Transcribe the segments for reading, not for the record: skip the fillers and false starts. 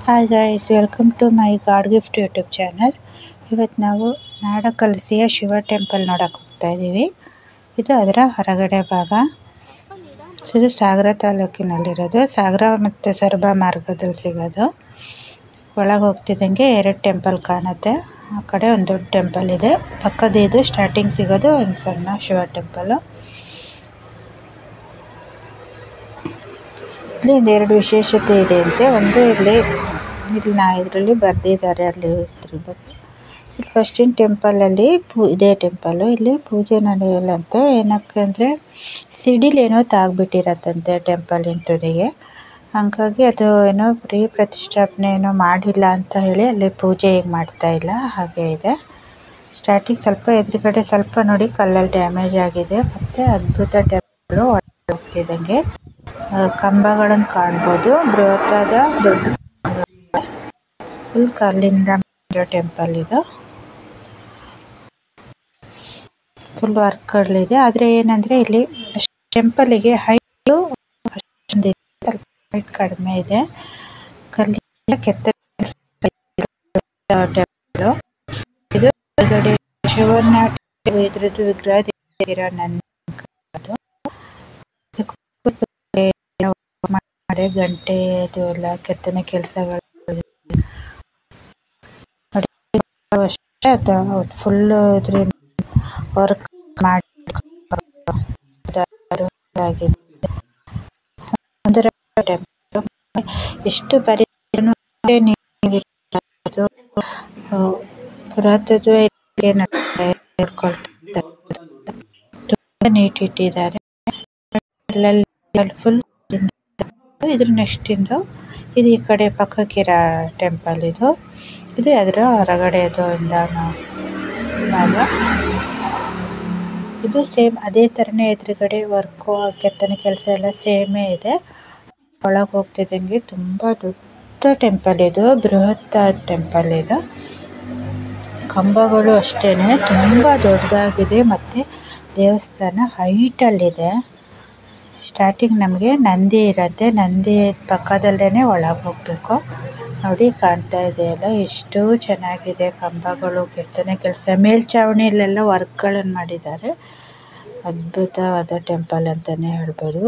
Hi guys, welcome to my god gift YouTube channel. ಇವತ್ತು ನಾವು ನಾಡಕಲಸಿಯ Shiva temple ನೋಡಕ್ಕೆ ಹೋಗ್ತಾ ಇದ್ದೀವಿ. ಇದು ಅದರ ಹೊರಗಡೆ ಭಾಗ. ಇದು ಸಾಗರ ತಾಲೂಕಿನಲ್ಲಿರೋದು. ಸಾಗರ ಮತ್ತು ಸೊರಬ ಮಾರ್ಗದಲ್ಲಿ ಸಿಗೋದು. ಒಳಗೆ ಹೋಗ್ತಿದ್ದಂಗೆ 2 ಟೆಂಪಲ್ ಕಾಣುತ್ತೆ. ಆ ಕಡೆ ಒಂದು ದೊಡ್ಡ ಟೆಂಪಲ್ ಇದೆ. ಪಕ್ಕದ ಇದು ಸ್ಟಾರ್ಟಿಂಗ್ ಸಿಗೋದು ಒಂದು ಸಣ್ಣ ಶಿವ ಟೆಂಪಲ್. ಇಲ್ಲಿ 2 ವಿಶೇಷತೆ ಇದೆ ಅಂತೆ. ಒಂದು ಇಲ್ಲಿ ಇದರಲ್ಲಿ ಬರೆದಿದ್ದಾರೆ. ಅಲ್ಲಿ ಇಲ್ಲಿ ಫಸ್ಟಿನ ಟೆಂಪಲಲ್ಲಿ ಇದೇ ಟೆಂಪಲ್ಲು. ಇಲ್ಲಿ ಪೂಜೆ ನಡೆಯಲ್ಲಂತೆ. ಏನಕ್ಕೆ ಅಂದರೆ ಸಿಡಿಲೇನೋ ತಾಗ್ಬಿಟ್ಟಿರತ್ತಂತೆ ಟೆಂಪಲಿನ ತುದಿಗೆ. ಹಾಗಾಗಿ ಅದು ಏನೋ ಪ್ರತಿಷ್ಠಾಪನೆ ಏನೋ ಮಾಡಿಲ್ಲ ಅಂತ ಹೇಳಿ ಅಲ್ಲಿ ಪೂಜೆ ಈಗ ಮಾಡ್ತಾ ಇಲ್ಲ. ಹಾಗೆ ಇದೆ. ಸ್ಟಾರ್ಟಿಂಗ್ ಸ್ವಲ್ಪ ಎದುರುಗಡೆ ಸ್ವಲ್ಪ ನೋಡಿ ಕಲ್ಲಲ್ಲಿ ಡ್ಯಾಮೇಜ್ ಆಗಿದೆ. ಮತ್ತು ಅದ್ಭುತ ಟೆಂಪಲ್ಲು. ಹೋಗ್ತಿದ್ದಂಗೆ ಕಂಬಗಳನ್ನು ಕಾಣ್ಬೋದು. ಬೃಹತ್ತಾದ ದೊಡ್ಡ ಫುಲ್ ಕಲ್ಲಿಂದ ಮಾಡಿರೋ ಟೆಂಪಲ್ ಇದು. ಫುಲ್ ವರ್ಕ್ಗಳಿದೆ. ಆದರೆ ಏನಂದರೆ ಇಲ್ಲಿ ಟೆಂಪಲಿಗೆ ಹೈಟು ಹೈಟ್ ಕಡಿಮೆ ಇದೆ. ಕಲ್ಲಿಂದ ಕೆತ್ತನೆ ಟೆಂಪಲು ಇದು. ಹೊರಗಡೆ ಶಿವನ ಇದ್ರದ್ದು ವಿಗ್ರಹ ಇರೋ ಗಂಟೆ ಅದು ಎಲ್ಲ ಕೆತ್ತನೆ ಕೆಲಸಗಳು ಫುಲ್ಲು ಇದರಿಂದ ವರ್ಕ್ ಮಾಡಿ ಎಷ್ಟು ಬರೀ ಪುರಾತತ್ವ ನೀಟ್ ಇಟ್ಟಿದ್ದಾರೆ. ಫುಲ್ ಇದ್ರ ನೆಕ್ಸ್ಟ್ ಇದು ಈ ಕಡೆ ಪಕ್ಕಕ್ಕಿರೋ ಟೆಂಪಲ್ ಇದು. ಅದರ ಹೊರಗಡೆದು ಭಾಗ. ಇದು ಸೇಮ್ ಅದೇ ಥರನೇ ಎದುರುಗಡೆ ವರ್ಕು ಕೆತ್ತನೆ ಕೆಲಸ ಎಲ್ಲ ಸೇಮೇ ಇದೆ. ಒಳಗೆ ಹೋಗ್ತಿದ್ದಂಗೆ ತುಂಬ ದೊಡ್ಡ ಟೆಂಪಲ್ ಇದು. ಬೃಹತ್ತಾದ ಟೆಂಪಲ್ ಇದು. ಕಂಬಗಳು ಅಷ್ಟೇ ತುಂಬ ದೊಡ್ಡದಾಗಿದೆ. ಮತ್ತು ದೇವಸ್ಥಾನ ಹೈಟಲ್ಲಿದೆ. ಸ್ಟಾರ್ಟಿಂಗ್ ನಮಗೆ ನಂದಿ ಇರುತ್ತೆ. ನಂದಿ ಪಕ್ಕದಲ್ಲೇ ಒಳಗೆ ಹೋಗಬೇಕು. ನೋಡಿ ಕಾಣ್ತಾ ಇದೆಯಲ್ಲ, ಎಷ್ಟು ಚೆನ್ನಾಗಿದೆ. ಕಂಬಗಳು ಕೆತ್ತನೆ ಕೆಲಸ ಮೇಲ್ಛಾವಣಿಯಲ್ಲೆಲ್ಲ ವರ್ಕ್ಗಳನ್ನು ಮಾಡಿದ್ದಾರೆ. ಅದ್ಭುತವಾದ ಟೆಂಪಲ್ ಅಂತಲೇ ಹೇಳ್ಬೋದು.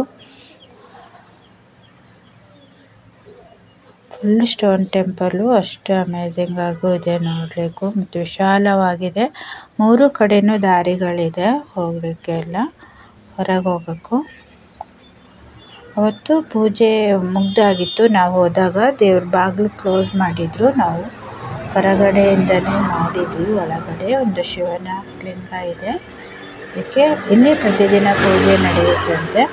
Full stone temple. ಅಷ್ಟು ಅಮೇಝಿಂಗ್ ಆಗು ಇದೆ ನೋಡಲಿಕ್ಕೂ. ಮತ್ತು ವಿಶಾಲವಾಗಿದೆ. 3 ಕಡೆಯೂ ದಾರಿಗಳಿದೆ ಹೋಗಲಿಕ್ಕೆಲ್ಲ, ಹೊರಗೆ ಹೋಗೋಕ್ಕೂ. ಅವತ್ತು ಪೂಜೆ ಮುಗ್ದಾಗಿತ್ತು. ನಾವು ಹೋದಾಗ ದೇವ್ರ ಬಾಗಿಲು ಕ್ಲೋಸ್ ಮಾಡಿದ್ರು. ನಾವು ಹೊರಗಡೆಯಿಂದನೇ ನೋಡಿದ್ವಿ. ಒಳಗಡೆ ಒಂದು ಶಿವನ ಲಿಂಗ ಇದೆ. ಅದಕ್ಕೆ ಇಲ್ಲಿ ಪ್ರತಿದಿನ ಪೂಜೆ ನಡೆಯುತ್ತಂತೆ.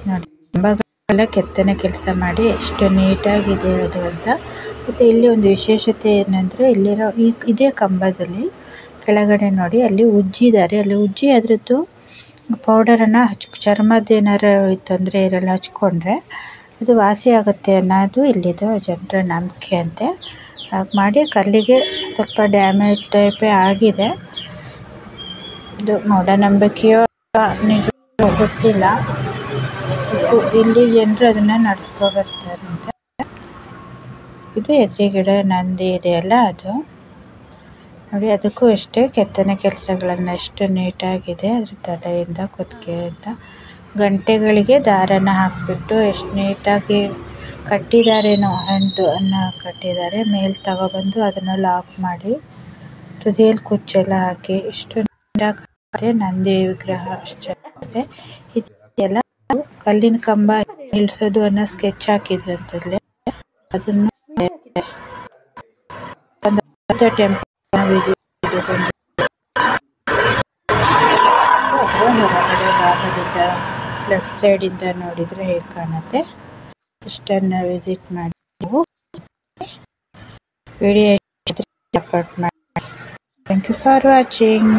ನೋಡಿ ಕಂಬಗಳೆಲ್ಲ ಕೆತ್ತನೆ ಕೆಲಸ ಮಾಡಿ ಎಷ್ಟು ನೀಟಾಗಿದೆ ಅದು ಅಂತ. ಮತ್ತು ಇಲ್ಲಿ ಒಂದು ವಿಶೇಷತೆ ಏನಂದರೆ ಇಲ್ಲಿರೋ ಇದೇ ಕಂಬದಲ್ಲಿ ಕೆಳಗಡೆ ನೋಡಿ ಅಲ್ಲಿ ಉಜ್ಜಿದ್ದಾರೆ. ಅಲ್ಲಿ ಉಜ್ಜಿ ಅದರದ್ದು ಪೌಡರನ್ನು ಚರ್ಮದ್ದೇನಾರು ತೊಂದರೆ ಇರಲ್ಲ ಹಚ್ಕೊಂಡ್ರೆ ಅದು ವಾಸಿ ಆಗುತ್ತೆ ಅನ್ನೋದು ಇಲ್ಲಿದು ಜನರ ನಂಬಿಕೆ ಅಂತೆ. ಹಾಗೆ ಮಾಡಿ ಕಲ್ಲಿಗೆ ಸ್ವಲ್ಪ ಡ್ಯಾಮೇಜ್ ಟೈಪೇ ಆಗಿದೆ. ಇದು ಮೂಢನಂಬಿಕೆಯೋ ನಿಜ ಗೊತ್ತಿಲ್ಲ. ಇಲ್ಲಿ ಜನರು ಅದನ್ನು ನಡೆಸ್ಕೊ ಬರ್ತಾರಂತೆ. ಇದು ಎದುರುಗಡೆ ನಂದಿ ಇದೆಯಲ್ಲ ಅದು ನೋಡಿ. ಅದಕ್ಕೂ ಅಷ್ಟೇ ಕೆತ್ತನೆ ಕೆಲಸಗಳನ್ನು ಎಷ್ಟು ನೀಟಾಗಿದೆ. ಅದ್ರ ತಲೆಯಿಂದ ಕುತ್ತಿಗೆಯಿಂದ ಗಂಟೆಗಳಿಗೆ ದಾರನ ಹಾಕಿಬಿಟ್ಟು ಎಷ್ಟು ನೀಟಾಗಿ ಕಟ್ಟಿದ್ದಾರೇನೋ. ಅನ್ನು ಕಟ್ಟಿದ್ದಾರೆ. ಮೇಲೆ ತಗೊಬಂದು ಅದನ್ನು ಲಾಕ್ ಮಾಡಿ ತುದಿಯಲ್ಲಿ ಕುಚ್ಚೆಲ್ಲ ಹಾಕಿ ಎಷ್ಟು ನೀಟಾಗಿ ನಂದಿ ವಿಗ್ರಹ ಅಷ್ಟು ಚೆನ್ನಾಗಿದೆ. ಇದೆಲ್ಲ ಕಲ್ಲಿನ ಕಂಬ ನಿಲ್ಲಿಸೋದು ಅನ್ನೋ ಸ್ಕೆಚ್ ಹಾಕಿದ್ರಂತಲ್ಲೇ. ಅದನ್ನು ಟೆಂಪಲ್ ಹೊರಗಡೆ ಭಾಗದಿಂದ ಲೆಫ್ಟ್ ಸೈಡಿಂದ ನೋಡಿದರೆ ಹೇಗೆ ಕಾಣುತ್ತೆ ಇಷ್ಟನ್ನು ವಿಸಿಟ್ ಮಾಡಿ ನೀವು ವಿಡಿಯೋ ಸಪೋರ್ಟ್ ಮಾಡಿ. Thank you for watching.